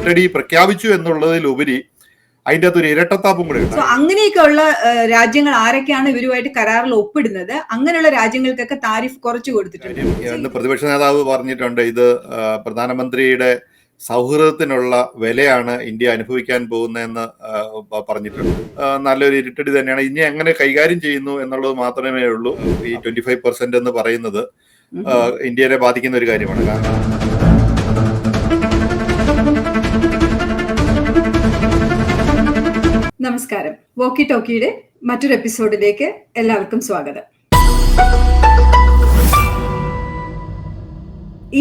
ഇരുട്ടടി പ്രഖ്യാപിച്ചു എന്നുള്ളതിലുപരി അതിൻ്റെ അകത്തൊരു ഇരട്ടത്താപ്പും കൂടെ ഉണ്ട്. അങ്ങനെയൊക്കെയുള്ള രാജ്യങ്ങൾ ആരൊക്കെയാണ് ഇവരുമായിട്ട് കരാറിൽ ഒപ്പിടുന്നത്, അങ്ങനെയുള്ള രാജ്യങ്ങൾക്കൊക്കെ താരിഫ് കുറച്ചു കൊടുത്തിട്ടുണ്ട് എന്ന് പ്രതിപക്ഷ നേതാവ് പറഞ്ഞിട്ടുണ്ട്. ഇത് പ്രധാനമന്ത്രിയുടെ സൗഹൃദത്തിനുള്ള വിലയാണ് ഇന്ത്യ അനുഭവിക്കാൻ പോകുന്നതെന്ന് പറഞ്ഞിട്ടുണ്ട്. നല്ലൊരു ഇരുട്ടടി തന്നെയാണ്. ഇനി എങ്ങനെ കൈകാര്യം ചെയ്യുന്നു എന്നുള്ളത് മാത്രമേ ഉള്ളൂ. ഈ 25% എന്ന് പറയുന്നത് ഇന്ത്യയെ ബാധിക്കുന്ന ഒരു കാര്യമാണ്. കാരണം നമസ്കാരം, വോക്കി ടോക്കിയുടെ മറ്റൊരു എപ്പിസോഡിലേക്ക് എല്ലാവർക്കും സ്വാഗതം.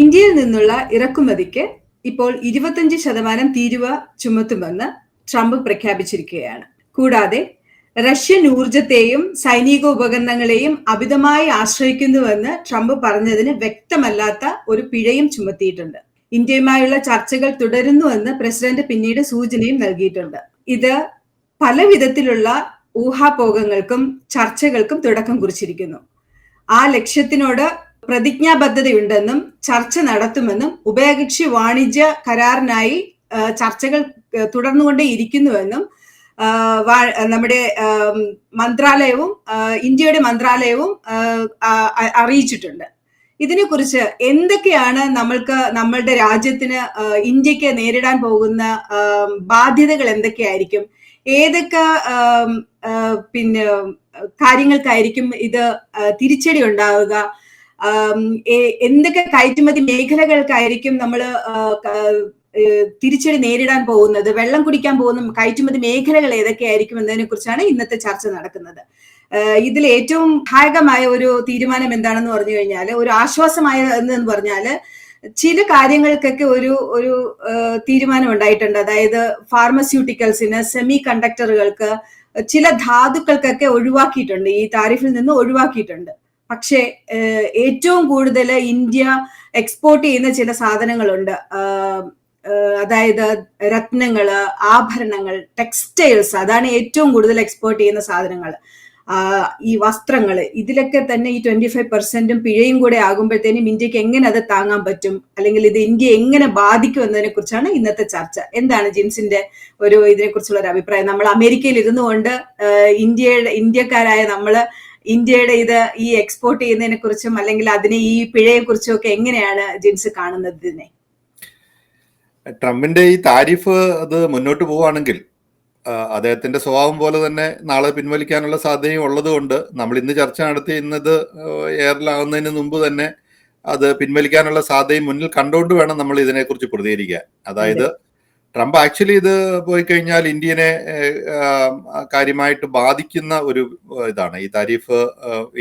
ഇന്ത്യയിൽ നിന്നുള്ള ഇറക്കുമതിക്ക് ഇപ്പോൾ 25% തീരുവ ചുമത്തുമെന്ന് ട്രംപ് പ്രഖ്യാപിച്ചിരിക്കുകയാണ്. കൂടാതെ റഷ്യൻ ഊർജത്തെയും സൈനിക ഉപകരണങ്ങളെയും അമിതമായി ആശ്രയിക്കുന്നുവെന്ന് ട്രംപ് പറഞ്ഞതിന് വ്യക്തമല്ലാത്ത ഒരു പിഴയും ചുമത്തിയിട്ടുണ്ട്. ഇന്ത്യയുമായുള്ള ചർച്ചകൾ തുടരുന്നുവെന്ന് പ്രസിഡന്റ് പിന്നീട് സൂചനയും നൽകിയിട്ടുണ്ട്. ഇത് പല വിധത്തിലുള്ള ഊഹാപോഹങ്ങൾക്കും ചർച്ചകൾക്കും തുടക്കം കുറിച്ചിരിക്കുന്നു. ആ ലക്ഷ്യത്തിനോട് പ്രതിജ്ഞാബദ്ധതയുണ്ടെന്നും ചർച്ച നടത്തുമെന്നും ഉഭയകക്ഷി വാണിജ്യ കരാറിനായി ചർച്ചകൾ തുടർന്നുകൊണ്ടേയിരിക്കുന്നുവെന്നും നമ്മുടെ മന്ത്രാലയവും ഇന്ത്യയുടെ മന്ത്രാലയവും അറിയിച്ചിട്ടുണ്ട്. ഇതിനെക്കുറിച്ച് എന്തൊക്കെയാണ് നമ്മളുടെ രാജ്യത്തിന് ഇന്ത്യക്ക് നേരിടാൻ പോകുന്ന ബാധ്യതകൾ എന്തൊക്കെയായിരിക്കും, ഏതൊക്കെ കാര്യങ്ങൾക്കായിരിക്കും ഇത് തിരിച്ചടി ഉണ്ടാവുക, എന്തൊക്കെ കയറ്റുമതി മേഖലകൾക്കായിരിക്കും നമ്മൾ തിരിച്ചടി നേരിടാൻ പോകുന്നത്, വെള്ളം കുടിക്കാൻ പോകുന്ന കയറ്റുമതി മേഖലകൾ ഏതൊക്കെയായിരിക്കും എന്നതിനെ കുറിച്ചാണ് ഇന്നത്തെ ചർച്ച നടക്കുന്നത്. ഇതിൽ ഏറ്റവും സഹായകമായ ഒരു തീരുമാനം എന്താണെന്ന് പറഞ്ഞു കഴിഞ്ഞാൽ, ഒരു ആശ്വാസമായ എന്ന് പറഞ്ഞാല് ചില കാര്യങ്ങൾക്കൊക്കെ ഒരു തീരുമാനം ഉണ്ടായിട്ടുണ്ട്. അതായത് ഫാർമസ്യൂട്ടിക്കൽസിന്, സെമി കണ്ടക്ടറുകൾക്ക്, ചില ധാതുക്കൾക്കൊക്കെ ഒഴിവാക്കിയിട്ടുണ്ട്, ഈ താരിഫിൽ നിന്ന് ഒഴിവാക്കിയിട്ടുണ്ട്. പക്ഷേ ഏറ്റവും കൂടുതൽ ഇന്ത്യ എക്സ്പോർട്ട് ചെയ്യുന്ന ചില സാധനങ്ങളുണ്ട്. അതായത് രത്നങ്ങള്, ആഭരണങ്ങൾ, ടെക്സ്റ്റൈൽസ്, അതാണ് ഏറ്റവും കൂടുതൽ എക്സ്പോർട്ട് ചെയ്യുന്ന സാധനങ്ങൾ. ഈ വസ്ത്രങ്ങള്, ഇതിലൊക്കെ തന്നെ ഈ 25% പിഴയും കൂടെ ആകുമ്പോഴത്തേനും ഇന്ത്യക്ക് എങ്ങനെ അത് താങ്ങാൻ പറ്റും, അല്ലെങ്കിൽ ഇത് ഇന്ത്യ എങ്ങനെ ബാധിക്കും എന്നതിനെ കുറിച്ചാണ് ഇന്നത്തെ ചർച്ച. എന്താണ് ജിൻസിന്റെ ഇതിനെ കുറിച്ചുള്ള ഒരു അഭിപ്രായം? നമ്മൾ അമേരിക്കയിൽ ഇരുന്നുകൊണ്ട് ഇന്ത്യക്കാരായ നമ്മള് ഇന്ത്യയുടെ ഈ എക്സ്പോർട്ട് ചെയ്യുന്നതിനെ കുറിച്ചും അല്ലെങ്കിൽ അതിനെ ഈ പിഴയെ കുറിച്ചും ഒക്കെ എങ്ങനെയാണ് ജിൻസ് കാണുന്നത്? ഇതിനെ ട്രംപിന്റെ ഈ താരിഫ് അത് മുന്നോട്ട് പോവുകയാണെങ്കിൽ അദ്ദേഹത്തിന്റെ സ്വഭാവം പോലെ തന്നെ നാളെ പിൻവലിക്കാനുള്ള സാധ്യതയും ഉള്ളത് കൊണ്ട് നമ്മൾ ഇന്ന് ചർച്ച നടത്തിയിരുന്നത് എയറിലാവുന്നതിന് മുമ്പ് തന്നെ അത് പിൻവലിക്കാനുള്ള സാധ്യതയും മുന്നിൽ കണ്ടുകൊണ്ട് വേണം നമ്മൾ ഇതിനെക്കുറിച്ച് പ്രതികരിക്കാൻ. അതായത് ട്രംപ് ആക്ച്വലി ഇത് പോയി കഴിഞ്ഞാൽ ഇന്ത്യനെ കാര്യമായിട്ട് ബാധിക്കുന്ന ഒരു ഇതാണ് ഈ താരിഫ്.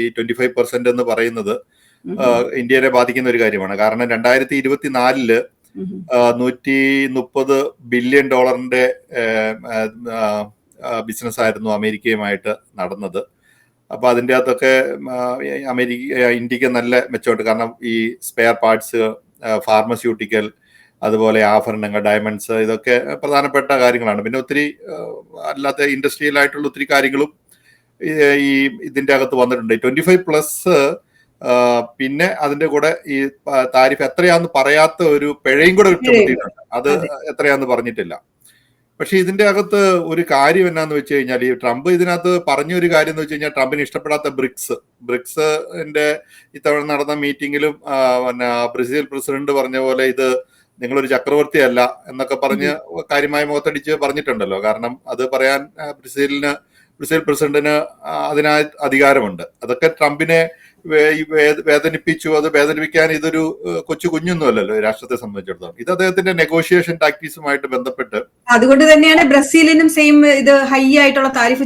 ഈ 25% എന്ന് പറയുന്നത് ഇന്ത്യനെ ബാധിക്കുന്ന ഒരു കാര്യമാണ്. കാരണം 2024 $130 ബില്യൺ ബിസിനസ് ആയിരുന്നു അമേരിക്കയുമായിട്ട് നടന്നത്. അപ്പൊ അതിൻ്റെ അകത്തൊക്കെ ഇന്ത്യക്ക് നല്ല മെച്ചമുണ്ട്. കാരണം ഈ സ്പെയർ പാർട്സ്, ഫാർമസ്യൂട്ടിക്കൽ, അതുപോലെ ആഭരണങ്ങൾ, ഡയമണ്ട്സ്, ഇതൊക്കെ പ്രധാനപ്പെട്ട കാര്യങ്ങളാണ്. പിന്നെ ഒത്തിരി അല്ലാത്ത ഇൻഡസ്ട്രിയൽ ആയിട്ടുള്ള ഒത്തിരി കാര്യങ്ങളും ഈ ഇതിൻ്റെ അകത്ത് വന്നിട്ടുണ്ട്. 25+, പിന്നെ അതിന്റെ കൂടെ ഈ താരിഫ് എത്രയാന്ന് പറയാത്ത ഒരു പിഴയും കൂടെ ചുമത്തിയിട്ടുണ്ട്. അത് എത്രയാന്ന് പറഞ്ഞിട്ടില്ല. പക്ഷെ ഇതിന്റെ അകത്ത് ഒരു കാര്യം എന്നാന്ന് വെച്ച് കഴിഞ്ഞാൽ, ഈ ട്രംപ് ഇതിനകത്ത് പറഞ്ഞ ഒരു കാര്യം എന്ന് വെച്ച് കഴിഞ്ഞാൽ, ട്രംപിന് ഇഷ്ടപ്പെടാത്ത ബ്രിക്സിന്റെ ഇത്തവണ നടന്ന മീറ്റിംഗിലും ബ്രസീൽ പ്രസിഡന്റ് പറഞ്ഞ പോലെ ഇത് നിങ്ങളൊരു ചക്രവർത്തിയല്ല എന്നൊക്കെ പറഞ്ഞ് കാര്യമായ മുഖത്തടിച്ച് പറഞ്ഞിട്ടുണ്ടല്ലോ. കാരണം അത് പറയാൻ ബ്രസീൽ പ്രസിഡന്റിന് അതിനായി അധികാരമുണ്ട്. അതൊക്കെ ട്രംപിനെ വേദനിപ്പിച്ചു. അത് വേദനിപ്പിക്കാൻ ഇതൊരു കുഞ്ഞൊന്നും അല്ലല്ലോ രാഷ്ട്രത്തെ സംബന്ധിച്ചിടത്തോളം. ഇത് അദ്ദേഹത്തിന്റെ നെഗോഷിയേഷൻ ടാക്ടിക്സുമായിട്ട് ബന്ധപ്പെട്ട് അതുകൊണ്ട് തന്നെയാണ് ബ്രസീലിനും സെയിം ഇത് ഹൈ ആയിട്ടുള്ള താരിഫ്.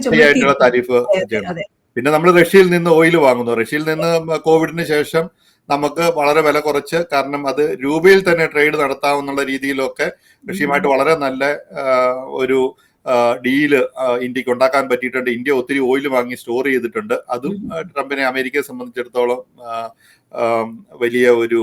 പിന്നെ നമ്മൾ റഷ്യയിൽ നിന്ന് ഓയിൽ വാങ്ങുന്നു. റഷ്യയിൽ നിന്ന് കോവിഡിന് ശേഷം നമുക്ക് വളരെ വില കുറച്ച്, കാരണം അത് രൂപയിൽ തന്നെ ട്രേഡ് നടത്താവുന്ന രീതിയിലൊക്കെ റഷ്യയുമായിട്ട് വളരെ നല്ല ഒരു ഡീല് ഇന്ത്യക്ക് ഉണ്ടാക്കാൻ പറ്റിയിട്ടുണ്ട്. ഇന്ത്യ ഒത്തിരി ഓയിൽ വാങ്ങി സ്റ്റോർ ചെയ്തിട്ടുണ്ട്. അതും ട്രംപിനെ അമേരിക്കയെ സംബന്ധിച്ചിടത്തോളം വലിയ ഒരു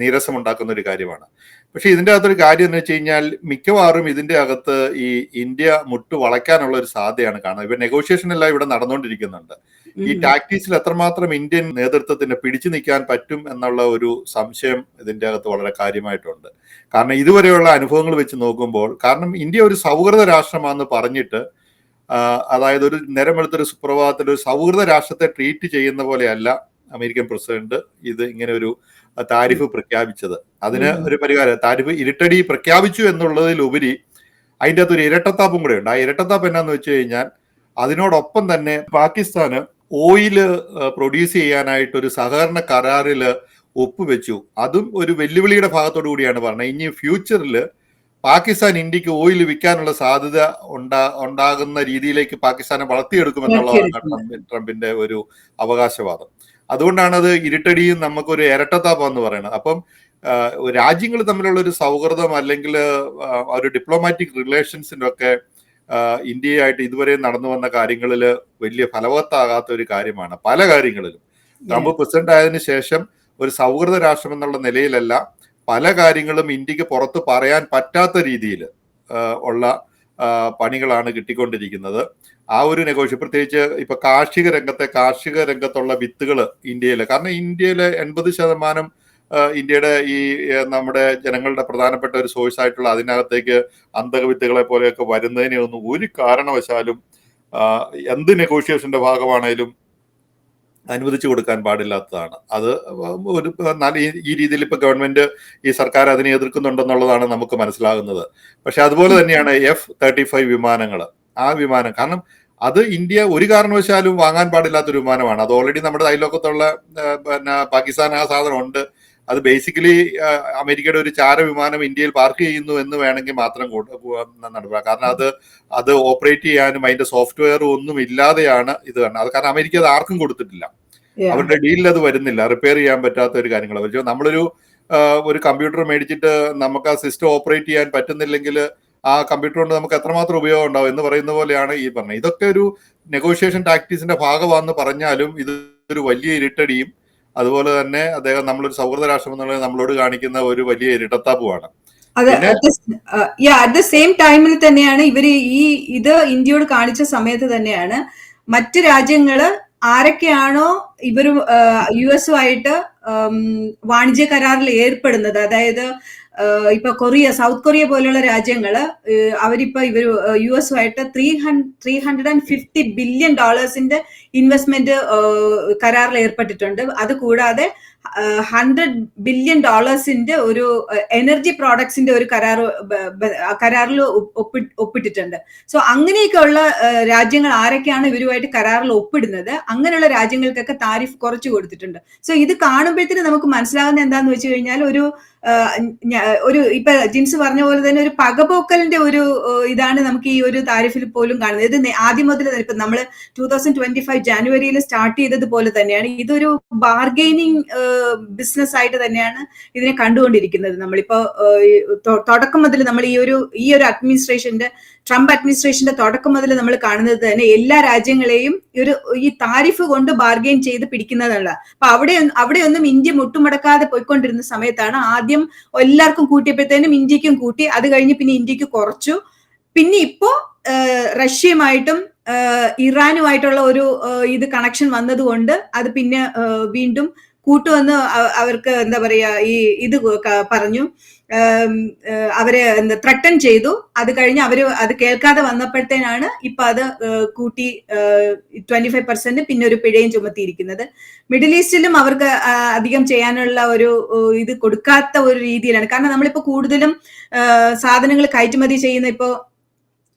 നീരസം ഉണ്ടാക്കുന്ന ഒരു കാര്യമാണ്. പക്ഷെ ഇതിന്റെ അകത്തൊരു കാര്യം എന്ന് വെച്ച് കഴിഞ്ഞാൽ മിക്കവാറും ഇതിന്റെ അകത്ത് ഈ ഇന്ത്യ മുട്ട് വളയ്ക്കാനുള്ള ഒരു സാധ്യതയാണ് കാണുന്നത്. ഇപ്പൊ നെഗോഷിയേഷൻ എല്ലാം ഇവിടെ നടന്നുകൊണ്ടിരിക്കുന്നുണ്ട്. ഈ ടാക്ടീസിൽ എത്രമാത്രം ഇന്ത്യൻ നേതൃത്വത്തിന് പിടിച്ചു നിൽക്കാൻ പറ്റും എന്നുള്ള ഒരു സംശയം ഇതിന്റെ അകത്ത് വളരെ കാര്യമായിട്ടുണ്ട്. കാരണം ഇതുവരെയുള്ള അനുഭവങ്ങൾ വെച്ച് നോക്കുമ്പോൾ, കാരണം ഇന്ത്യ ഒരു സൗഹൃദ രാഷ്ട്രമാണെന്ന് പറഞ്ഞിട്ട്, അതായത് ഒരു നേരമെടുത്തൊരു സുപ്രഭാതത്തിൽ ഒരു സൗഹൃദ രാഷ്ട്രത്തെ ട്രീറ്റ് ചെയ്യുന്ന പോലെയല്ല അമേരിക്കൻ പ്രസിഡന്റ് ഇത് ഇങ്ങനെ ഒരു താരിഫ് പ്രഖ്യാപിച്ചത്. അതിന് ഒരു പരിഹാരം, താരിഫ് ഇരുട്ടടി പ്രഖ്യാപിച്ചു എന്നുള്ളതിലുപരി അതിൻ്റെ അകത്ത് ഒരു ഇരട്ടത്താപ്പും കൂടെ ഉണ്ട്. ആ ഇരട്ടത്താപ്പ് എന്നാന്ന് വെച്ച് കഴിഞ്ഞാൽ അതിനോടൊപ്പം തന്നെ പാകിസ്ഥാന് ഓയില് പ്രൊഡ്യൂസ് ചെയ്യാനായിട്ട് ഒരു സഹകരണ കരാറിൽ ഒപ്പുവെച്ചു. അതും ഒരു വെല്ലുവിളിയുടെ ഭാഗത്തോടു കൂടിയാണ് പറഞ്ഞത്. ഇനി ഫ്യൂച്ചറിൽ പാകിസ്ഥാൻ ഇന്ത്യക്ക് ഓയിൽ വിൽക്കാനുള്ള സാധ്യത ഉണ്ടാകുന്ന രീതിയിലേക്ക് പാകിസ്ഥാനെ വളർത്തിയെടുക്കുമെന്നുള്ളതാണ് ട്രംപിന്റെ ഒരു അവകാശവാദം. അതുകൊണ്ടാണ് അത് ഇരുട്ടടിയും നമുക്കൊരു ഇരട്ടത്താപ്പം എന്ന് പറയുന്നത്. അപ്പം രാജ്യങ്ങൾ തമ്മിലുള്ള ഒരു സൗഹൃദം അല്ലെങ്കിൽ ഒരു ഡിപ്ലോമാറ്റിക് റിലേഷൻസിന്റെ ഒക്കെ ഇന്ത്യയായിട്ട് ഇതുവരെ നടന്നു വന്ന കാര്യങ്ങളിൽ വലിയ ഫലവത്താകാത്ത ഒരു കാര്യമാണ് പല കാര്യങ്ങളിലും. ട്രംപ് പ്രസിഡന്റ് ആയതിനു ശേഷം ഒരു സൗഹൃദ രാഷ്ട്രം എന്നുള്ള നിലയിലല്ല, പല കാര്യങ്ങളും ഇന്ത്യക്ക് പുറത്ത് പറയാൻ പറ്റാത്ത രീതിയിൽ ഉള്ള പണികളാണ് കിട്ടിക്കൊണ്ടിരിക്കുന്നത്. ആ ഒരു നെഗോഷ്യേഷൻ, പ്രത്യേകിച്ച് ഇപ്പൊ കാർഷിക രംഗത്തുള്ള വിത്തുകൾ ഇന്ത്യയില്, കാരണം ഇന്ത്യയിലെ 80% ഇന്ത്യയുടെ ഈ നമ്മുടെ ജനങ്ങളുടെ പ്രധാനപ്പെട്ട ഒരു സോഴ്സ് ആയിട്ടുള്ള അതിനകത്തേക്ക് അന്തകവിത്തുകളെ പോലെയൊക്കെ വരുന്നതിനെ ഒന്നും ഒരു കാരണവശാലും എന്ത് നെഗോഷിയേഷന്റെ ഭാഗമാണേലും അനുവദിച്ചു കൊടുക്കാൻ പാടില്ലാത്തതാണ്. അത് ഒരു ഈ രീതിയിൽ ഇപ്പൊ ഗവൺമെന്റ്, ഈ സർക്കാർ അതിനെ എതിർക്കുന്നുണ്ടെന്നുള്ളതാണ് നമുക്ക് മനസ്സിലാകുന്നത്. പക്ഷെ അതുപോലെ തന്നെയാണ് F-35 വിമാനങ്ങൾ. ആ വിമാനം, കാരണം അത് ഇന്ത്യ ഒരു കാരണവശാലും വാങ്ങാൻ പാടില്ലാത്തൊരു വിമാനമാണ്. അത് ഓൾറെഡി നമ്മുടെ അയൽവക്കത്തുള്ള പാകിസ്ഥാൻ ആ സാധനം ഉണ്ട്. അത് ബേസിക്കലി അമേരിക്കയുടെ ഒരു ചാര വിമാനം ഇന്ത്യയിൽ പാർക്ക് ചെയ്യുന്നു എന്ന് വേണമെങ്കിൽ മാത്രം നടക്കുക. കാരണം അത് ഓപ്പറേറ്റ് ചെയ്യാനും അതിന്റെ സോഫ്റ്റ്വെയർ ഒന്നും ഇല്ലാതെയാണ് ഇത് കാണുന്നത്. അത് കാരണം അമേരിക്ക അത് ആർക്കും കൊടുത്തിട്ടില്ല, അവരുടെ ഡീലിൽ അത് വരുന്നില്ല, റിപ്പയർ ചെയ്യാൻ പറ്റാത്ത ഒരു കാര്യങ്ങൾ. നമ്മളൊരു കമ്പ്യൂട്ടർ മേടിച്ചിട്ട് നമുക്ക് ആ സിസ്റ്റം ഓപ്പറേറ്റ് ചെയ്യാൻ പറ്റുന്നില്ലെങ്കിൽ ആ കമ്പ്യൂട്ടർ കൊണ്ട് നമുക്ക് എത്രമാത്രം ഉപയോഗം ഉണ്ടാവും എന്ന് പറയുന്ന പോലെയാണ് ഈ പറഞ്ഞത്. ഇതൊക്കെ ഒരു നെഗോഷിയേഷൻ ടാക്ടീസിന്റെ ഭാഗമാണെന്ന് പറഞ്ഞാലും ഇതൊരു വലിയ ഇരുട്ടടിയും, അതുപോലെ തന്നെ അദ്ദേഹം നമ്മളൊരു സൗഹൃദ രാഷ്ട്രം എന്നുള്ളത് നമ്മളോട് കാണിക്കുന്ന ഒരു വലിയ ഇരട്ടത്താപ്പുമാണ്. അറ്റ് ദ സെയിം ടൈമിൽ തന്നെയാണ് ഇവര് ഇത് ഇന്ത്യയോട് കാണിച്ച സമയത്ത് തന്നെയാണ് മറ്റ് രാജ്യങ്ങള് ആരൊക്കെയാണോ ഇവർ US-ഉമായിട്ട് വാണിജ്യ കരാറിൽ ഏർപ്പെടുന്നത്, അതായത് ഇപ്പൊ സൗത്ത് കൊറിയ പോലുള്ള രാജ്യങ്ങള് അവരിപ്പോ US-ഉമായിട്ട് $350 ബില്യൺ ഇൻവെസ്റ്റ്മെന്റ് കരാറിൽ ഏർപ്പെട്ടിട്ടുണ്ട്. അത് കൂടാതെ $100 ബില്യൺ ഒരു എനർജി പ്രോഡക്ട്സിന്റെ ഒരു കരാറിൽ ഒപ്പിട്ടിട്ടുണ്ട്. സോ അങ്ങനെയൊക്കെയുള്ള രാജ്യങ്ങൾ ആരൊക്കെയാണ് ഇവരുമായിട്ട് കരാറിൽ ഒപ്പിടുന്നത്, അങ്ങനെയുള്ള രാജ്യങ്ങൾക്കൊക്കെ താരിഫ് കുറച്ചു കൊടുത്തിട്ടുണ്ട്. സോ ഇത് കാണുമ്പോഴത്തേന് നമുക്ക് മനസ്സിലാകുന്ന എന്താന്ന് വെച്ച് കഴിഞ്ഞാൽ ഒരു ഇപ്പൊ ജിൻസ് പറഞ്ഞ പോലെ തന്നെ ഒരു പകപോക്കലിന്റെ ഒരു ഇതാണ് നമുക്ക് ഈ ഒരു താരിഫിൽ പോലും കാണുന്നത്. ഇത് ആദ്യം മുതൽ ഇപ്പൊ നമ്മള് 2025 ജാനുവരിയിൽ സ്റ്റാർട്ട് ചെയ്തതുപോലെ തന്നെയാണ് ഇതൊരു ബാർഗെയിനിങ് ബിസിനസ് ആയിട്ട് തന്നെയാണ് ഇതിനെ കണ്ടുകൊണ്ടിരിക്കുന്നത്. നമ്മളിപ്പോ തുടക്കം മുതൽ നമ്മൾ ഈ ഒരു ട്രംപ് അഡ്മിനിസ്ട്രേഷന്റെ തുടക്കം മുതൽ നമ്മൾ കാണുന്നത് തന്നെ എല്ലാ രാജ്യങ്ങളെയും ഈ താരിഫ് കൊണ്ട് ബാർഗെയിൻ ചെയ്ത് പിടിക്കുന്നതല്ല. അപ്പൊ അവിടെയൊന്നും ഇന്ത്യ മുട്ടുമടക്കാതെ പോയിക്കൊണ്ടിരുന്ന സമയത്താണ് ആദ്യം എല്ലാവർക്കും കൂട്ടിയപ്പോഴത്തേനും ഇന്ത്യക്കും കൂട്ടി, അത് കഴിഞ്ഞ് പിന്നെ ഇന്ത്യക്ക് കുറച്ചു. പിന്നെ ഇപ്പോ റഷ്യയുമായിട്ടും ഇറാനുമായിട്ടുള്ള ഒരു ഇത് കണക്ഷൻ വന്നതുകൊണ്ട് അത് പിന്നെ വീണ്ടും കൂട്ടുവന്ന് അവർക്ക് എന്താ പറയാ ഇത് പറഞ്ഞു, അവരെ ത്രട്ടൻ ചെയ്തു. അത് കഴിഞ്ഞ് അവര് അത് കേൾക്കാതെ വന്നപ്പോഴത്തേനാണ് ഇപ്പൊ അത് കൂട്ടി 25% പിന്നെ ഒരു പിഴയും ചുമത്തിയിരിക്കുന്നത്. മിഡിൽ ഈസ്റ്റിലും അവർക്ക് അധികം ചെയ്യാനുള്ള ഒരു ഇത് കൊടുക്കാത്ത ഒരു രീതിയിലാണ്. കാരണം നമ്മളിപ്പോ കൂടുതലും സാധനങ്ങൾ കയറ്റുമതി ചെയ്യുന്ന ഇപ്പോ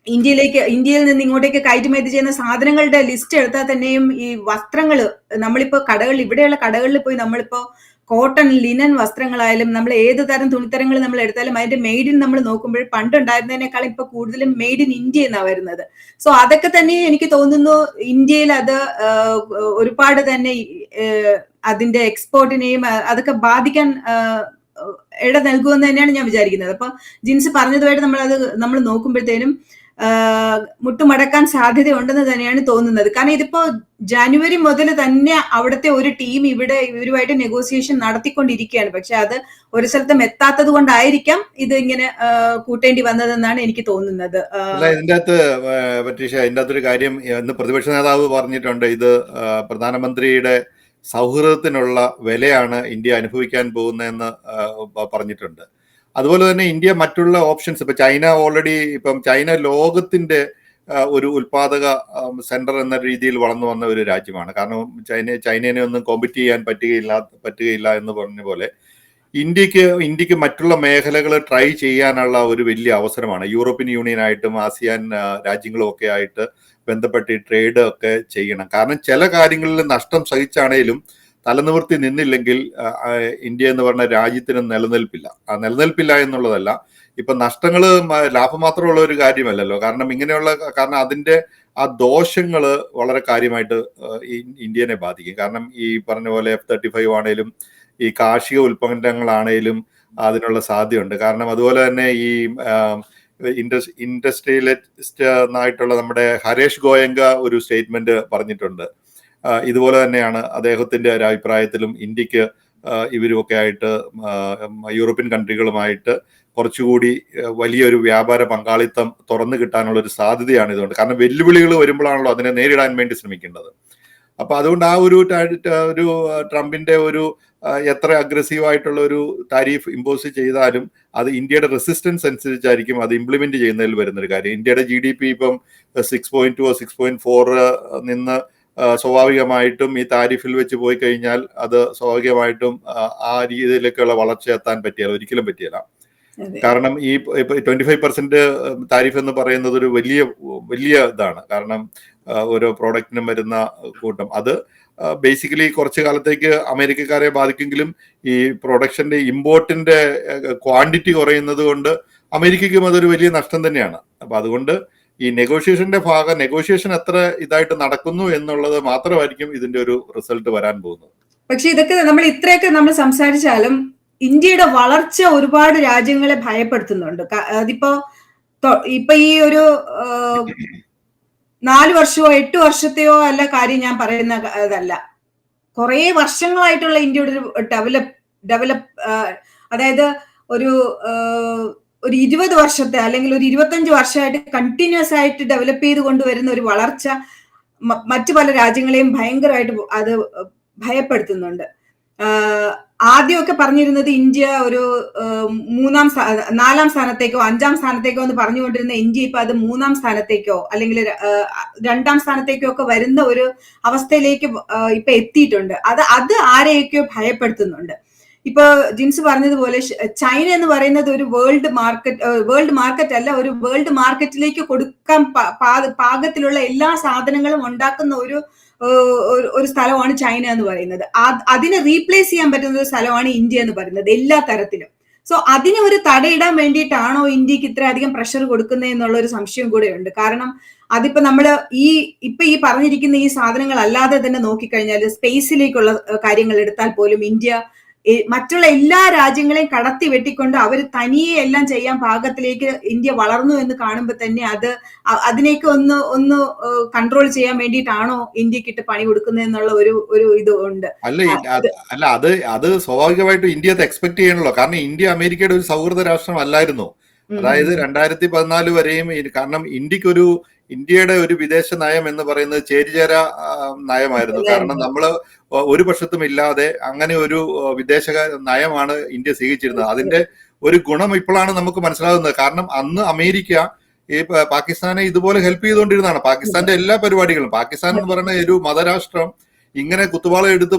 ഇന്ത്യയിൽ നിന്ന് ഇങ്ങോട്ടേക്ക് കയറ്റുമതി ചെയ്യുന്ന സാധനങ്ങളുടെ ലിസ്റ്റ് എടുത്താൽ തന്നെയും ഈ വസ്ത്രങ്ങള് നമ്മളിപ്പോ ഇവിടെയുള്ള കടകളിൽ പോയി നമ്മളിപ്പോ കോട്ടൺ, ലിനൻ വസ്ത്രങ്ങളായാലും നമ്മൾ ഏത് തരം തുണിത്തരങ്ങൾ നമ്മൾ എടുത്താലും അതിന്റെ മെയ്ഡ് ഇൻ നമ്മൾ നോക്കുമ്പോൾ പണ്ടുണ്ടായിരുന്നതിനേക്കാളും ഇപ്പൊ കൂടുതലും മെയ്ഡ് ഇൻ ഇന്ത്യ എന്നാണ് വരുന്നത്. സോ അതൊക്കെ തന്നെ എനിക്ക് തോന്നുന്നു ഇന്ത്യയിൽ അത് ഒരുപാട് തന്നെ അതിന്റെ എക്സ്പോർട്ടിനെയും അതൊക്കെ ബാധിക്കാൻ ഇട നൽകുമെന്ന് തന്നെയാണ് ഞാൻ വിചാരിക്കുന്നത്. അപ്പൊ ജിൻസ് പറഞ്ഞതുമായിട്ട് നമ്മൾ നോക്കുമ്പോഴത്തേനും മുട്ടുമടക്കാൻ സാധ്യതയുണ്ടെന്ന് തന്നെയാണ് തോന്നുന്നത്. കാരണം ഇതിപ്പോ ജനുവരി മുതൽ തന്നെ അവിടുത്തെ ഒരു ടീം ഇവരുമായിട്ട് നെഗോസിയേഷൻ നടത്തിക്കൊണ്ടിരിക്കുകയാണ്. പക്ഷെ അത് ഒരു സ്ഥലത്തും എത്താത്തത് കൊണ്ടായിരിക്കാം ഇത് ഇങ്ങനെ കൂട്ടേണ്ടി വന്നതെന്നാണ് എനിക്ക് തോന്നുന്നത്. അല്ല, ഇതിൻ്റെ അകത്ത് പറ്റീഷ, ഇതിൻ്റെ അകത്തൊരു കാര്യം ഇന്ന് പ്രതിപക്ഷ നേതാവ് പറഞ്ഞിട്ടുണ്ട്. ഇത് പ്രധാനമന്ത്രിയുടെ സൗഹൃദത്തിനുള്ള വിലയാണ് ഇന്ത്യ അനുഭവിക്കാൻ പോകുന്നതെന്ന് പറഞ്ഞിട്ടുണ്ട്. അതുപോലെ തന്നെ ഇന്ത്യ മറ്റുള്ള ഓപ്ഷൻസ്, ഇപ്പൊ ചൈന ഓൾറെഡി, ഇപ്പം ചൈന ലോകത്തിന്റെ ഒരു ഉൽപാദക സെന്റർ എന്ന രീതിയിൽ വളർന്നു വന്ന ഒരു രാജ്യമാണ്. കാരണം ചൈനയെ ഒന്നും കോമ്പറ്റ് ചെയ്യാൻ പറ്റുകയില്ല എന്ന് പറഞ്ഞ പോലെ ഇന്ത്യക്ക് മറ്റുള്ള മേഖലകൾ ട്രൈ ചെയ്യാനുള്ള ഒരു വലിയ അവസരമാണ്. യൂറോപ്യൻ യൂണിയനായിട്ടും ആസിയാൻ രാജ്യങ്ങളും ഒക്കെ ആയിട്ട് ബന്ധപ്പെട്ട് ട്രേഡ് ഒക്കെ ചെയ്യണം. കാരണം ചില കാര്യങ്ങളിൽ നഷ്ടം സഹിച്ചാണേലും തലനിവർത്തി നിന്നില്ലെങ്കിൽ ഇന്ത്യ എന്ന് പറഞ്ഞ രാജ്യത്തിന് നിലനിൽപ്പില്ല എന്നുള്ളതല്ല. ഇപ്പൊ നഷ്ടങ്ങള് ലാഭം മാത്രമുള്ള ഒരു കാര്യമല്ലല്ലോ. കാരണം അതിന്റെ ആ ദോഷങ്ങള് വളരെ കാര്യമായിട്ട് ഇന്ത്യനെ ബാധിക്കും. കാരണം ഈ പറഞ്ഞ പോലെ F-35 ആണേലും ഈ കാർഷിക ഉൽപ്പന്നങ്ങളാണേലും അതിനുള്ള സാധ്യതയുണ്ട്. കാരണം അതുപോലെ തന്നെ ഈ ഇൻഡസ്ട്രിയലിസ്റ്റ് എന്നായിട്ടുള്ള നമ്മുടെ ഹരേഷ് ഗോയങ്ക ഒരു സ്റ്റേറ്റ്മെന്റ് പറഞ്ഞിട്ടുണ്ട്. ഇതുപോലെ തന്നെയാണ് അദ്ദേഹത്തിന്റെ ഒരു അഭിപ്രായത്തിലും ഇന്ത്യക്ക് ഇവരുമൊക്കെ ആയിട്ട് യൂറോപ്യൻ കൺട്രികളുമായിട്ട് കുറച്ചുകൂടി വലിയൊരു വ്യാപാര പങ്കാളിത്തം തുറന്നു കിട്ടാനുള്ള ഒരു സാധ്യതയാണ് ഇതുകൊണ്ട്. കാരണം വെല്ലുവിളികൾ വരുമ്പോഴാണല്ലോ അതിനെ നേരിടാൻ വേണ്ടി ശ്രമിക്കേണ്ടത്. അപ്പൊ അതുകൊണ്ട് ആ ഒരു ട്രംപിന്റെ ഒരു എത്ര അഗ്രസീവായിട്ടുള്ള ഒരു താരിഫ് ഇമ്പോസ് ചെയ്താലും അത് ഇന്ത്യയുടെ റെസിസ്റ്റൻസ് അനുസരിച്ചായിരിക്കും അത് ഇംപ്ലിമെന്റ് ചെയ്യുന്നതിൽ വരുന്നൊരു കാര്യം. ഇന്ത്യയുടെ GDP ഇപ്പം 6.2 6.4 നിന്ന് സ്വാഭാവികമായിട്ടും ഈ താരിഫിൽ വെച്ച് പോയി കഴിഞ്ഞാൽ അത് സ്വാഭാവികമായിട്ടും ആ രീതിയിലേക്കുള്ള വളർച്ച എത്താൻ ഒരിക്കലും പറ്റിയല്ല. കാരണം ഈ 25% താരിഫ് എന്ന് പറയുന്നത് ഒരു വലിയ ഇതാണ്. കാരണം ഓരോ പ്രോഡക്റ്റിനും വരുന്ന കൂട്ടം അത് ബേസിക്കലി കുറച്ചു കാലത്തേക്ക് അമേരിക്കക്കാരെ ബാധിക്കെങ്കിലും ഈ പ്രൊഡക്ഷന്റെ ഇമ്പോർട്ടിന്റെ ക്വാണ്ടിറ്റി കുറയുന്നത് കൊണ്ട് അമേരിക്കയ്ക്കും അതൊരു വലിയ നഷ്ടം തന്നെയാണ്. അപ്പൊ അതുകൊണ്ട് ഈ നെഗോഷിയേഷൻ എത്ര ഇതായിട്ട് നടക്കുന്നു എന്നുള്ളത് മാത്രമായിരിക്കും ഇതിന്റെ ഒരു റിസൾട്ട് വരാൻ പോകുന്നത്. പക്ഷെ ഇതൊക്കെ ഇത്രയൊക്കെ നമ്മൾ സംസാരിച്ചാലും ഇന്ത്യയുടെ വളർച്ച ഒരുപാട് രാജ്യങ്ങളെ ഭയപ്പെടുത്തുന്നുണ്ട്. അതിപ്പോ ഈ ഒരു 4 വർഷമോ 8 വർഷത്തെയോ അല്ല കാര്യം ഞാൻ പറയുന്നതല്ല. കുറെ വർഷങ്ങളായിട്ടുള്ള ഇന്ത്യയുടെ ഒരു ഡെവലപ്പ് അതായത് ഒരു 20 വർഷത്തെ അല്ലെങ്കിൽ ഒരു 25 വർഷമായിട്ട് കണ്ടിന്യൂസ് ആയിട്ട് ഡെവലപ്പ് ചെയ്ത് കൊണ്ടുവരുന്ന ഒരു വളർച്ച മറ്റു പല രാജ്യങ്ങളെയും ഭയങ്കരമായിട്ട് അത് ഭയപ്പെടുത്തുന്നുണ്ട്. ആദ്യമൊക്കെ പറഞ്ഞിരുന്നത് ഇന്ത്യ ഒരു 4ാം സ്ഥാനത്തേക്കോ 5ാം സ്ഥാനത്തേക്കോ എന്ന് പറഞ്ഞുകൊണ്ടിരുന്ന ഇന്ത്യ ഇപ്പൊ അത് 3ാം സ്ഥാനത്തേക്കോ അല്ലെങ്കിൽ 2ാം സ്ഥാനത്തേക്കോ ഒക്കെ വരുന്ന ഒരു അവസ്ഥയിലേക്ക് ഇപ്പൊ എത്തിയിട്ടുണ്ട്. അത് ആരെയൊക്കെയോ ഭയപ്പെടുത്തുന്നുണ്ട്. ഇപ്പൊ ജിൻസ് പറഞ്ഞതുപോലെ ചൈന എന്ന് പറയുന്നത് ഒരു വേൾഡ് മാർക്കറ്റ് അല്ല, ഒരു വേൾഡ് മാർക്കറ്റിലേക്ക് കൊടുക്കാൻ പാകത്തിലുള്ള എല്ലാ സാധനങ്ങളും ഉണ്ടാക്കുന്ന ഒരു സ്ഥലമാണ് ചൈന എന്ന് പറയുന്നത്. അതിനെ റീപ്ലേസ് ചെയ്യാൻ പറ്റുന്ന ഒരു സ്ഥലമാണ് ഇന്ത്യ എന്ന് പറയുന്നത് എല്ലാ തരത്തിലും. സോ അതിനെ ഒരു തടയിടാൻ വേണ്ടിയിട്ടാണോ ഇന്ത്യക്ക് ഇത്രയധികം പ്രഷർ കൊടുക്കുന്നത് എന്നുള്ള ഒരു സംശയം കൂടെ ഉണ്ട്. കാരണം അതിപ്പോ നമ്മള് ഈ പറഞ്ഞിരിക്കുന്ന ഈ സാധനങ്ങൾ അല്ലാതെ തന്നെ നോക്കിക്കഴിഞ്ഞാൽ സ്പേസിലേക്കുള്ള കാര്യങ്ങൾ എടുത്താൽ പോലും ഇന്ത്യ മറ്റുള്ള എല്ലാ രാജ്യങ്ങളെയും കടത്തി വെട്ടിക്കൊണ്ട് അവർ തനിയെ എല്ലാം ചെയ്യാൻ പാകത്തിലേക്ക് ഇന്ത്യ വളർന്നു എന്ന് കാണുമ്പോൾ തന്നെ അതിനേക്ക് ഒന്ന് കൺട്രോൾ ചെയ്യാൻ വേണ്ടിയിട്ടാണോ ഇന്ത്യക്കിട്ട് പണി കൊടുക്കുന്നത് എന്നുള്ള ഒരു ഇത് ഉണ്ട്. അല്ല അത് സ്വാഭാവികമായിട്ടും ഇന്ത്യ അത് എക്സ്പെക്ട് ചെയ്യണല്ലോ. കാരണം ഇന്ത്യ അമേരിക്കയുടെ ഒരു സൗഹൃദ രാഷ്ട്രം അല്ലായിരുന്നു. അതായത് 2014 വരെയും. കാരണം ഇന്ത്യയുടെ ഒരു വിദേശ നയം എന്ന് പറയുന്നത് ചേരിചേര നയമായിരുന്നു. കാരണം നമ്മള് ഒരു പക്ഷത്തും ഇല്ലാതെ അങ്ങനെ ഒരു വിദേശ നയമാണ് ഇന്ത്യ സ്വീകരിച്ചിരുന്നത്. അതിന്റെ ഒരു ഗുണം ഇപ്പോഴാണ് നമുക്ക് മനസ്സിലാകുന്നത്. കാരണം അന്ന് അമേരിക്ക ഈ പാകിസ്ഥാനെ ഇതുപോലെ ഹെൽപ്പ് ചെയ്തുകൊണ്ടിരുന്നതാണ്. പാകിസ്ഥാന്റെ എല്ലാ പരിപാടികളും. പാകിസ്ഥാൻ എന്ന് പറയുന്ന ഒരു മതരാഷ്ട്രം ഇങ്ങനെ കുത്തുവാള എടുത്ത്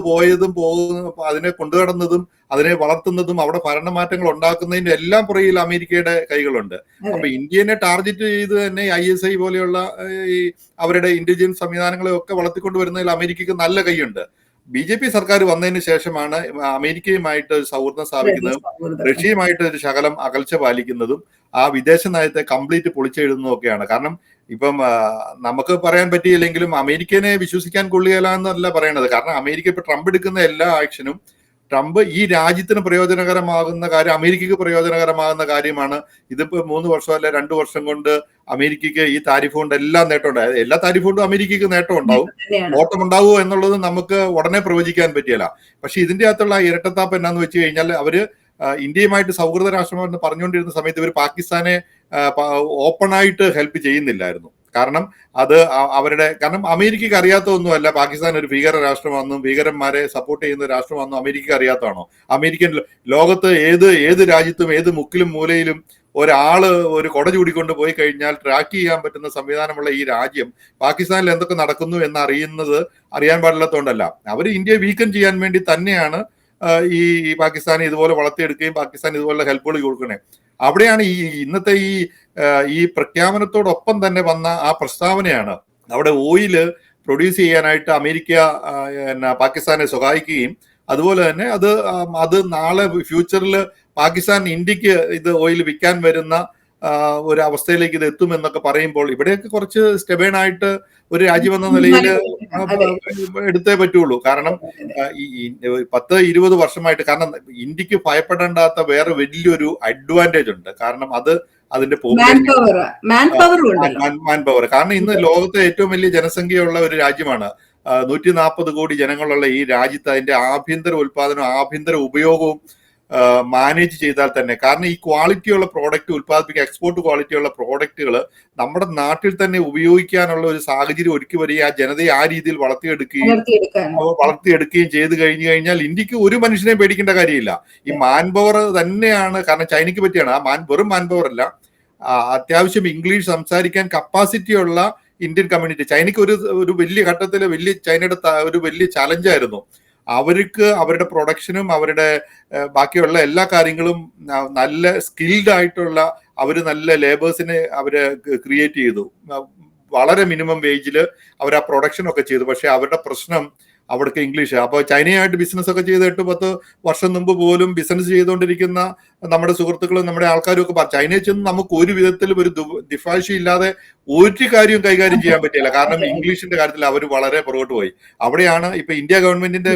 അതിനെ കൊണ്ടുകടന്നതും അതിനെ വളർത്തുന്നതും അവിടെ ഭരണമാറ്റങ്ങൾ ഉണ്ടാക്കുന്നതിന്റെ എല്ലാം പുറകിൽ അമേരിക്കയുടെ കൈകളുണ്ട്. അപ്പൊ ഇന്ത്യനെ ടാർഗറ്റ് ചെയ്ത് തന്നെ ISI പോലെയുള്ള ഈ അവരുടെ ഇന്റലിജൻസ് സംവിധാനങ്ങളെ ഒക്കെ വളർത്തിക്കൊണ്ടുവരുന്നതിൽ അമേരിക്കക്ക് നല്ല കൈയുണ്ട്. BJP സർക്കാർ വന്നതിന് ശേഷമാണ് അമേരിക്കയുമായിട്ട് സൗഹൃദം സ്ഥാപിക്കുന്നതും റഷ്യയുമായിട്ട് ഒരു ശകലം അകൽച്ച പാലിക്കുന്നതും ആ വിദേശ നയത്തെ കംപ്ലീറ്റ് പൊളിച്ചെഴുതുന്നതും ഒക്കെയാണ്. കാരണം ഇപ്പം നമുക്ക് പറയാൻ പറ്റിയില്ലെങ്കിലും അമേരിക്കനെ വിശ്വസിക്കാൻ കൊള്ളുകയില്ല എന്നല്ല പറയണത്. കാരണം അമേരിക്ക ഇപ്പൊ ട്രംപ് എടുക്കുന്ന എല്ലാ ആക്ഷനും ട്രംപ് ഈ രാജ്യത്തിന് പ്രയോജനകരമാകുന്ന കാര്യം, അമേരിക്കയ്ക്ക് പ്രയോജനകരമാകുന്ന കാര്യമാണ്. ഇതിപ്പോ 3 വർഷം അല്ലെ 2 വർഷം കൊണ്ട് അമേരിക്കയ്ക്ക് ഈ താരിഫ് കൊണ്ട് എല്ലാം നേട്ടമുണ്ട്. എല്ലാ താരിഫ് കൊണ്ടും അമേരിക്കയ്ക്ക് നേട്ടം ഉണ്ടാവും. ഓട്ടമുണ്ടാവുമോ എന്നുള്ളത് നമുക്ക് ഉടനെ പ്രവചിക്കാൻ പറ്റിയല്ല. പക്ഷെ ഇതിന്റെ അകത്തുള്ള ഇരട്ടത്താപ്പ് എന്നാന്ന് വെച്ച് കഴിഞ്ഞാൽ, അവര് ഇന്ത്യയുമായിട്ട് സൗഹൃദ രാഷ്ട്രമെന്ന് പറഞ്ഞുകൊണ്ടിരുന്ന സമയത്ത് ഇവർ പാകിസ്ഥാനെ ഓപ്പണായിട്ട് ഹെൽപ്പ് ചെയ്യുന്നില്ലായിരുന്നു. കാരണം കാരണം അമേരിക്കയ്ക്ക് അറിയാത്തതൊന്നുമല്ല പാകിസ്ഥാൻ ഒരു ഭീകര രാഷ്ട്രമാണെന്നും ഭീകരന്മാരെ സപ്പോർട്ട് ചെയ്യുന്ന രാഷ്ട്രമാണെന്നും അമേരിക്കയ്ക്ക് അറിയാത്തതാണോ? അമേരിക്കൻ ലോകത്ത് ഏത് രാജ്യത്തും ഏത് മുക്കിലും മൂലയിലും ഒരാള് ഒരു കൊട ചൂടിക്കൊണ്ട് പോയി കഴിഞ്ഞാൽ ട്രാക്ക് ചെയ്യാൻ പറ്റുന്ന സംവിധാനമുള്ള ഈ രാജ്യം പാകിസ്ഥാനിൽ എന്തൊക്കെ നടക്കുന്നു എന്ന് അറിയാൻ പാടില്ലാത്തതുകൊണ്ടല്ല, അവർ ഇന്ത്യയെ വീക്കൻ ചെയ്യാൻ വേണ്ടി തന്നെയാണ് ഈ പാകിസ്ഥാനെ ഇതുപോലെ വളർത്തിയെടുക്കുകയും പാകിസ്ഥാൻ ഇതുപോലെ ഹെൽപ്പുകൾ കൊടുക്കണേ. അവിടെയാണ് ഇന്നത്തെ ഈ പ്രഖ്യാപനത്തോടൊപ്പം തന്നെ വന്ന ആ പ്രസ്താവനയാണ് അവിടെ ഓയില് പ്രൊഡ്യൂസ് ചെയ്യാനായിട്ട് അമേരിക്ക പാകിസ്ഥാനെ സഹായിക്കുകയും അതുപോലെ തന്നെ അത് നാളെ ഫ്യൂച്ചറിൽ പാകിസ്ഥാൻ ഇന്ത്യക്ക് ഇത് ഓയിൽ വിൽക്കാൻ വരുന്ന ഒരു അവസ്ഥയിലേക്ക് ഇത് എത്തുമെന്നൊക്കെ പറയുമ്പോൾ ഇവിടെയൊക്കെ കുറച്ച് സ്റ്റെബേണായിട്ട് ഒരു രാജ്യമെന്ന നിലയിൽ എടുത്തേ പറ്റുള്ളൂ. കാരണം ഈ 10-20 വർഷമായിട്ട്, കാരണം ഇന്ത്യക്ക് ഭയപ്പെടേണ്ടാത്ത വേറെ വലിയൊരു അഡ്വാൻറ്റേജ് ഉണ്ട്. കാരണം അതിന്റെ മാൻ പവർ. കാരണം ഇന്ന് ലോകത്തെ ഏറ്റവും വലിയ ജനസംഖ്യയുള്ള ഒരു രാജ്യമാണ്. 140 കോടി ജനങ്ങളുള്ള ഈ രാജ്യത്ത് അതിന്റെ ആഭ്യന്തര ഉൽപാദനവും ആഭ്യന്തര ഉപയോഗവും മാനേജ് ചെയ്താൽ തന്നെ, കാരണം ഈ ക്വാളിറ്റിയുള്ള പ്രോഡക്റ്റ് ഉൽപ്പാദിപ്പിക്കുക, എക്സ്പോർട്ട് ക്വാളിറ്റിയുള്ള പ്രോഡക്റ്റുകൾ നമ്മുടെ നാട്ടിൽ തന്നെ ഉപയോഗിക്കാനുള്ള ഒരു സാഹചര്യം ഒരുക്കി വരിക, ആ ജനതയെ ആ രീതിയിൽ വളർത്തിയെടുക്കുകയും ചെയ്ത് കഴിഞ്ഞു കഴിഞ്ഞാൽ ഇന്ത്യക്ക് ഒരു മനുഷ്യനെയും പേടിക്കേണ്ട കാര്യമില്ല. ഈ മാൻ പവർ തന്നെയാണ്. കാരണം ചൈനയ്ക്ക് പറ്റിയാണ് വെറും മാൻ പവർ അല്ല, അത്യാവശ്യം ഇംഗ്ലീഷ് സംസാരിക്കാൻ കപ്പാസിറ്റിയുള്ള ഇന്ത്യൻ കമ്മ്യൂണിറ്റി. ചൈനയ്ക്ക് ഒരു വലിയ ഘട്ടത്തിൽ ചൈനയുടെ ഒരു വലിയ ചലഞ്ചായിരുന്നു. അവർക്ക് അവരുടെ പ്രൊഡക്ഷനും അവരുടെ ബാക്കിയുള്ള എല്ലാ കാര്യങ്ങളും നല്ല സ്കിൽഡ് ആയിട്ടുള്ള നല്ല ലേബേഴ്സിനെ അവര് ക്രിയേറ്റ് ചെയ്തു. വളരെ മിനിമം വേജിൽ അവർ ആ പ്രൊഡക്ഷൻ ഒക്കെ ചെയ്തു. പക്ഷെ അവരുടെ പ്രശ്നം അവിടേക്ക് ഇംഗ്ലീഷ്. അപ്പോൾ ചൈനയായിട്ട് ബിസിനസ് ഒക്കെ ചെയ്ത് 8-10 വർഷം മുമ്പ് പോലും ബിസിനസ് ചെയ്തുകൊണ്ടിരിക്കുന്ന നമ്മുടെ സുഹൃത്തുക്കളും നമ്മുടെ ആൾക്കാരും ഒക്കെ ചൈനയിൽ ചെന്ന് നമുക്ക് ഒരു വിധത്തിലും ഒരു ദിഫാഴ്ച ഇല്ലാതെ ഒരു കാര്യവും കൈകാര്യം ചെയ്യാൻ പറ്റില്ല. കാരണം ഇംഗ്ലീഷിന്റെ കാര്യത്തിൽ അവർ വളരെ പുറകോട്ട് പോയി. അവിടെയാണ് ഇപ്പൊ ഇന്ത്യ ഗവൺമെന്റിന്റെ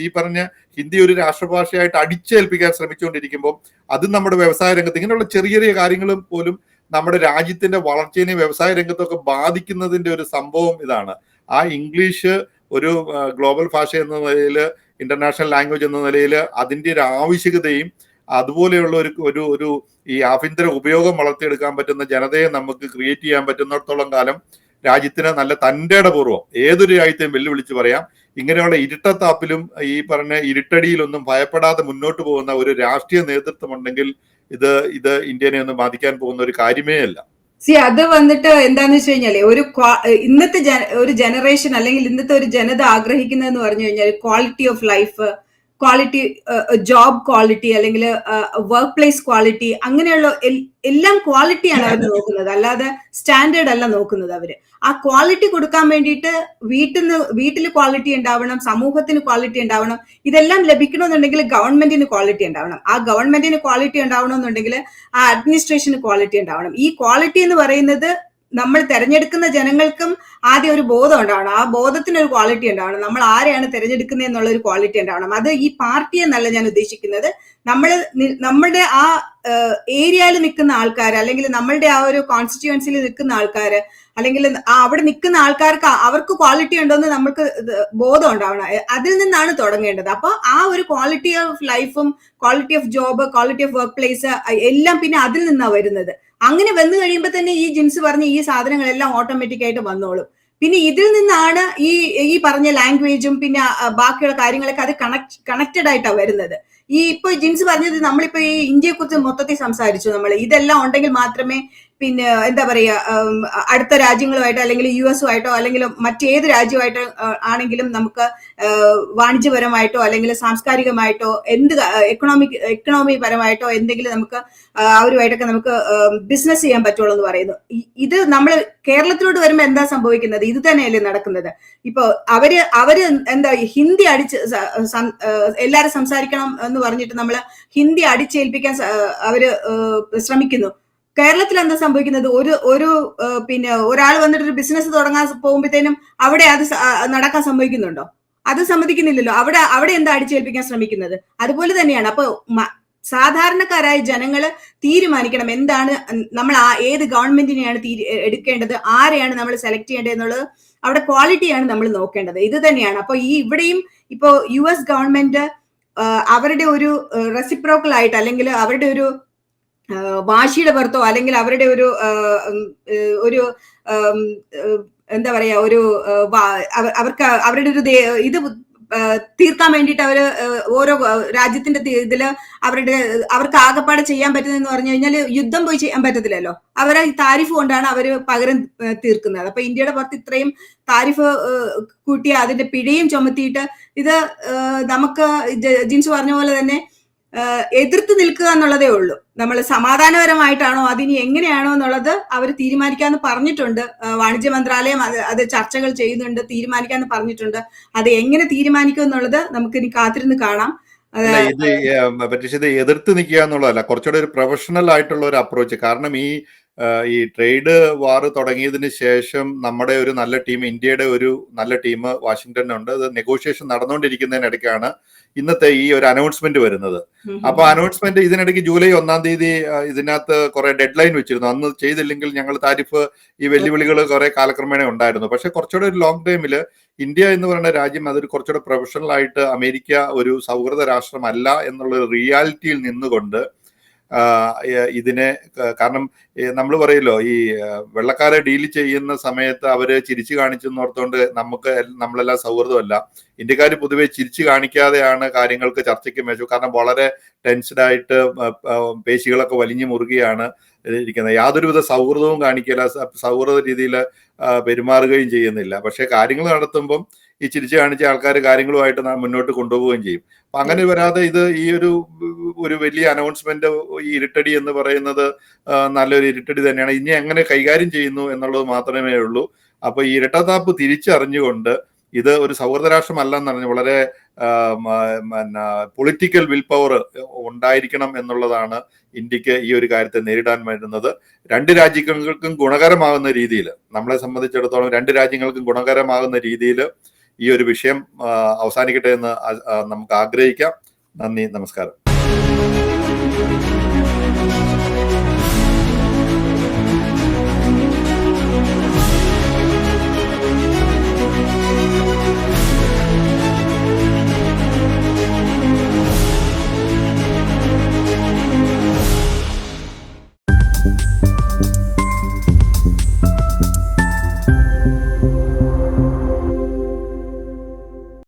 ഈ പറഞ്ഞ ഹിന്ദി ഒരു രാഷ്ട്രഭാഷയായിട്ട് അടിച്ചേൽപ്പിക്കാൻ ശ്രമിച്ചുകൊണ്ടിരിക്കുമ്പോൾ അത് നമ്മുടെ വ്യവസായ രംഗത്ത് ഇങ്ങനെയുള്ള ചെറിയ ചെറിയ കാര്യങ്ങളും പോലും നമ്മുടെ രാജ്യത്തിന്റെ വളർച്ചയെയും വ്യവസായ രംഗത്തൊക്കെ ബാധിക്കുന്നതിന്റെ ഒരു സംഭവം ഇതാണ്. ആ ഇംഗ്ലീഷ് ഒരു ഗ്ലോബൽ ഭാഷ എന്ന നിലയിൽ, ഇന്റർനാഷണൽ ലാംഗ്വേജ് എന്ന നിലയിൽ അതിന്റെ ഒരു ആവശ്യകതയും അതുപോലെയുള്ള ഒരു ഈ ആഭ്യന്തര ഉപയോഗം വളർത്തിയെടുക്കാൻ പറ്റുന്ന ജനതയെ നമുക്ക് ക്രിയേറ്റ് ചെയ്യാൻ പറ്റുന്നിടത്തോളം കാലം രാജ്യത്തിന് നല്ല തന്റേടപൂർവ്വം ഏതൊരു രാജ്യത്തെയും വെല്ലുവിളിച്ച് പറയാം. ഇങ്ങനെയുള്ള ഇരുട്ടത്താപ്പിലും ഈ പറഞ്ഞ ഇരുട്ടടിയിലൊന്നും ഭയപ്പെടാതെ മുന്നോട്ട് പോകുന്ന ഒരു രാഷ്ട്രീയ നേതൃത്വം ഉണ്ടെങ്കിൽ ഇത് ഇന്ത്യനെ ഒന്നും ബാധിക്കാൻ പോകുന്ന ഒരു കാര്യമേ അല്ല. അത് വന്നിട്ട് എന്താന്ന് വെച്ച് കഴിഞ്ഞാല് ഇന്നത്തെ ഒരു ജനറേഷൻ അല്ലെങ്കിൽ ഇന്നത്തെ ഒരു ജനത ആഗ്രഹിക്കുന്നതെന്ന് പറഞ്ഞു കഴിഞ്ഞാൽ quality of life, quality job quality, അല്ലെങ്കിൽ വർക്ക് പ്ലേസ് ക്വാളിറ്റി, അങ്ങനെയുള്ള എല്ലാം ക്വാളിറ്റിയാണ് അവർ നോക്കുന്നത്, അല്ലാതെ സ്റ്റാൻഡേർഡ് അല്ല നോക്കുന്നത്. അവര് ആ ക്വാളിറ്റി കൊടുക്കാൻ വേണ്ടിയിട്ട് വീട്ടിൽ ക്വാളിറ്റി ഉണ്ടാവണം, സമൂഹത്തിന് ക്വാളിറ്റി ഉണ്ടാവണം. ഇതെല്ലാം ലഭിക്കണമെന്നുണ്ടെങ്കിൽ ഗവൺമെന്റിന് ക്വാളിറ്റി ഉണ്ടാവണം. ആ ഗവൺമെന്റിന് ക്വാളിറ്റി ഉണ്ടാവണമെന്നുണ്ടെങ്കിൽ ആ അഡ്മിനിസ്ട്രേഷന് ക്വാളിറ്റി ഉണ്ടാവണം. ഈ ക്വാളിറ്റി എന്ന് പറയുന്നത് നമ്മൾ തെരഞ്ഞെടുക്കുന്ന ജനങ്ങൾക്കും ആദ്യം ഒരു ബോധം ഉണ്ടാവണം. ആ ബോധത്തിന് ഒരു ക്വാളിറ്റി ഉണ്ടാവണം. നമ്മൾ ആരെയാണ് തെരഞ്ഞെടുക്കുന്നത് എന്നുള്ള ഒരു ക്വാളിറ്റി ഉണ്ടാവണം. അത് ഈ പാർട്ടിയെ എന്നല്ല ഞാൻ ഉദ്ദേശിക്കുന്നത്. നമ്മുടെ ആ ഏരിയയിൽ നിൽക്കുന്ന ആൾക്കാർ, അല്ലെങ്കിൽ നമ്മളുടെ ആ ഒരു കോൺസ്റ്റിറ്റ്യുവൻസിയിൽ നിൽക്കുന്ന ആൾക്കാർ, അല്ലെങ്കിൽ അവിടെ നിൽക്കുന്ന ആൾക്കാർക്ക് അവർക്ക് ക്വാളിറ്റി ഉണ്ടോന്ന് നമുക്ക് ബോധം ഉണ്ടാവണം. അതിൽ നിന്നാണ് തുടങ്ങേണ്ടത്. അപ്പൊ ആ ഒരു ക്വാളിറ്റി ഓഫ് ലൈഫും quality of job, quality of work place എല്ലാം പിന്നെ അതിൽ നിന്നാണ് വരുന്നത്. അങ്ങനെ വന്നു കഴിയുമ്പോൾ തന്നെ ഈ ജിൻസ് പറഞ്ഞ ഈ സാധനങ്ങളെല്ലാം ഓട്ടോമാറ്റിക് ആയിട്ട് വന്നോളും. പിന്നെ ഇതിൽ നിന്നാണ് ഈ പറഞ്ഞ ലാംഗ്വേജും പിന്നെ ബാക്കിയുള്ള കാര്യങ്ങളൊക്കെ അത് കണക്റ്റഡ് ആയിട്ടാണ് വരുന്നത്. ഇപ്പൊ ജിൻസ് പറഞ്ഞത് നമ്മളിപ്പോ ഈ ഇന്ത്യയെ കുറിച്ച് മൊത്തത്തിൽ സംസാരിച്ചു. നമ്മൾ ഇതെല്ലാം ഉണ്ടെങ്കിൽ മാത്രമേ പിന്നെ എന്താ പറയാ അടുത്ത രാജ്യങ്ങളുമായിട്ടോ അല്ലെങ്കിൽ US-ഉമായിട്ടോ അല്ലെങ്കിൽ മറ്റേത് രാജ്യമായിട്ടോ ആണെങ്കിലും നമുക്ക് വാണിജ്യപരമായിട്ടോ അല്ലെങ്കിൽ സാംസ്കാരികമായിട്ടോ എക്കണോമി പരമായിട്ടോ എന്തെങ്കിലും നമുക്ക് അവരുമായിട്ടൊക്കെ നമുക്ക് ബിസിനസ് ചെയ്യാൻ പറ്റുള്ളൂ എന്ന് പറയുന്നു. ഇത് നമ്മൾ കേരളത്തിലോട്ട് വരുമ്പോൾ എന്താ സംഭവിക്കുന്നത്? ഇത് തന്നെയല്ലേ നടക്കുന്നത്. ഇപ്പൊ അവര് എന്താ ഹിന്ദി എല്ലാരും സംസാരിക്കണം എന്ന് പറഞ്ഞിട്ട് നമ്മള് ഹിന്ദി അടിച്ചേൽപ്പിക്കാൻ അവര് ശ്രമിക്കുന്നു. കേരളത്തിൽ എന്താ സംഭവിക്കുന്നത്? ഒരു പിന്നെ ഒരാൾ വന്നിട്ട് ഒരു ബിസിനസ് തുടങ്ങാൻ പോകുമ്പോഴത്തേനും അവിടെ അത് നടക്കാൻ സംഭവിക്കുന്നുണ്ടോ? അത് സമ്മതിക്കുന്നില്ലല്ലോ. അവിടെ എന്താ അടിച്ചേൽപ്പിക്കാൻ ശ്രമിക്കുന്നത്? അതുപോലെ തന്നെയാണ്. അപ്പൊ സാധാരണക്കാരായ ജനങ്ങൾ തീരുമാനിക്കണം എന്താണ് നമ്മൾ ഏത് ഗവൺമെന്റിനെയാണ് എടുക്കേണ്ടത്, ആരെയാണ് നമ്മൾ സെലക്ട് ചെയ്യേണ്ടത് എന്നുള്ളത്. അവിടെ ക്വാളിറ്റിയാണ് നമ്മൾ നോക്കേണ്ടത്. ഇത് തന്നെയാണ്. അപ്പൊ ഇവിടെയും ഇപ്പോ US ഗവൺമെന്റ് അവരുടെ ഒരു റെസിപ്രോക്കൽ ആയിട്ട്, അല്ലെങ്കിൽ അവരുടെ ഒരു വാശിയുടെ പുറത്തോ, അല്ലെങ്കിൽ അവരുടെ ഒരു എന്താ പറയാ, അവർക്ക് അവരുടെ ഒരു ഇത് തീർക്കാൻ വേണ്ടിയിട്ട് അവര് ഓരോ രാജ്യത്തിന്റെ ഇതില് അവർക്ക് ആകെപ്പാടെ ചെയ്യാൻ പറ്റുന്നതെന്ന് പറഞ്ഞു കഴിഞ്ഞാൽ യുദ്ധം പോയി ചെയ്യാൻ പറ്റത്തില്ലല്ലോ. അവരെ താരിഫ് കൊണ്ടാണ് അവര് പകരം തീർക്കുന്നത്. അപ്പൊ ഇന്ത്യയുടെ പുറത്ത് ഇത്രയും താരിഫ് കൂട്ടി അതിന്റെ പിഴയും ചുമത്തിയിട്ട് ഇത് നമുക്ക് ജിൻസ് പറഞ്ഞ പോലെ തന്നെ എതിർത്ത് നിൽക്കുക എന്നുള്ളതേ ഉള്ളൂ. നമ്മൾ സമാധാനപരമായിട്ടാണോ അതിനി എങ്ങനെയാണോ എന്നുള്ളത് അവർ തീരുമാനിക്കാന്ന് പറഞ്ഞിട്ടുണ്ട്. വാണിജ്യ മന്ത്രാലയം അത് ചർച്ചകൾ ചെയ്യുന്നുണ്ട്, തീരുമാനിക്കാന്ന് പറഞ്ഞിട്ടുണ്ട്. അത് എങ്ങനെ തീരുമാനിക്കും എന്നുള്ളത് നമുക്ക് ഇനി കാത്തിരുന്ന് കാണാം. ഇത് എതിർത്ത് നിൽക്കുക എന്നുള്ളതല്ല, കുറച്ചുകൂടെ ഒരു പ്രൊഫഷണൽ ആയിട്ടുള്ള ഒരു അപ്രോച്ച്. കാരണം ഈ ട്രേഡ് വാർ തുടങ്ങിയതിന് ശേഷം നമ്മുടെ ഒരു നല്ല ടീം, ഇന്ത്യയുടെ ഒരു നല്ല ടീം വാഷിങ്ടണിലുണ്ട്. അത് നെഗോഷിയേഷൻ നടന്നുകൊണ്ടിരിക്കുന്നതിനിടയ്ക്കാണ് ഇന്നത്തെ ഈ ഒരു അനൗൺസ്മെന്റ് വരുന്നത്. അപ്പൊ അനൗൺസ്മെന്റ് ഇതിനിടയ്ക്ക് ജൂലൈ 1 തീയതി ഇതിനകത്ത് കുറെ ഡെഡ് ലൈൻ വെച്ചിരുന്നു. അന്ന് ചെയ്തില്ലെങ്കിൽ ഞങ്ങൾ താരിഫ്, ഈ വെല്ലുവിളികൾ കുറെ കാലക്രമേണ ഉണ്ടായിരുന്നു. പക്ഷെ കുറച്ചുകൂടെ ഒരു ലോങ് ടൈമിൽ ഇന്ത്യ എന്ന് പറയുന്ന രാജ്യം അതൊരു കുറച്ചുകൂടെ പ്രൊഫഷണൽ ആയിട്ട്, അമേരിക്ക ഒരു സൗഹൃദ രാഷ്ട്രമല്ല എന്നുള്ള റിയാലിറ്റിയിൽ നിന്നുകൊണ്ട് ഇതിനെ, കാരണം നമ്മൾ പറയല്ലോ ഈ വെള്ളക്കാരെ ഡീൽ ചെയ്യുന്ന സമയത്ത് അവര് ചിരിച്ചു കാണിച്ചെന്നോർത്തുകൊണ്ട് നമ്മളെല്ലാം സൗഹൃദമല്ല. ഇന്ത്യക്കാർ പൊതുവെ ചിരിച്ചു കാണിക്കാതെയാണ് കാര്യങ്ങൾക്ക് ചർച്ചയ്ക്ക് മേച്ചു. കാരണം വളരെ ടെൻസ്ഡ് ആയിട്ട് പേശികളൊക്കെ വലിഞ്ഞു മുറുകയാണ് ഇരിക്കുന്നത്. യാതൊരുവിധ സൗഹൃദവും കാണിക്കില്ല, സൗഹൃദ രീതിയിൽ പെരുമാറുകയും ചെയ്യുന്നില്ല. പക്ഷെ കാര്യങ്ങൾ നടത്തുമ്പം ഈ ചിരിച്ചു കാണിച്ച ആൾക്കാർ കാര്യങ്ങളുമായിട്ട് മുന്നോട്ട് കൊണ്ടുപോവുകയും ചെയ്യും. അപ്പൊ അങ്ങനെ വരാതെ ഈ ഒരു വലിയ അനൗൺസ്മെന്റ്, ഈ ഇരുട്ടടി എന്ന് പറയുന്നത് നല്ലൊരു ഇരുട്ടടി തന്നെയാണ്. ഇനി എങ്ങനെ കൈകാര്യം ചെയ്യുന്നു എന്നുള്ളത് മാത്രമേ ഉള്ളൂ. അപ്പൊ ഈ ഇരട്ടത്താപ്പ് തിരിച്ചറിഞ്ഞുകൊണ്ട് ഇത് ഒരു സൗഹൃദ രാഷ്ട്രമല്ലെന്ന് പറഞ്ഞ് വളരെ പൊളിറ്റിക്കൽ വിൽ പവർ ഉണ്ടായിരിക്കണം എന്നുള്ളതാണ് ഇന്ത്യക്ക് ഈ ഒരു കാര്യത്തെ നേരിടാൻ വരുന്നത്. രണ്ട് രാജ്യങ്ങൾക്കും ഗുണകരമാകുന്ന രീതിയിൽ, നമ്മളെ സംബന്ധിച്ചിടത്തോളം രണ്ട് രാജ്യങ്ങൾക്കും ഗുണകരമാകുന്ന രീതിയിൽ ഈ ഒരു വിഷയം അവസാനിക്കട്ടെ എന്ന് നമുക്ക് ആഗ്രഹിക്കാം. നന്ദി, നമസ്കാരം.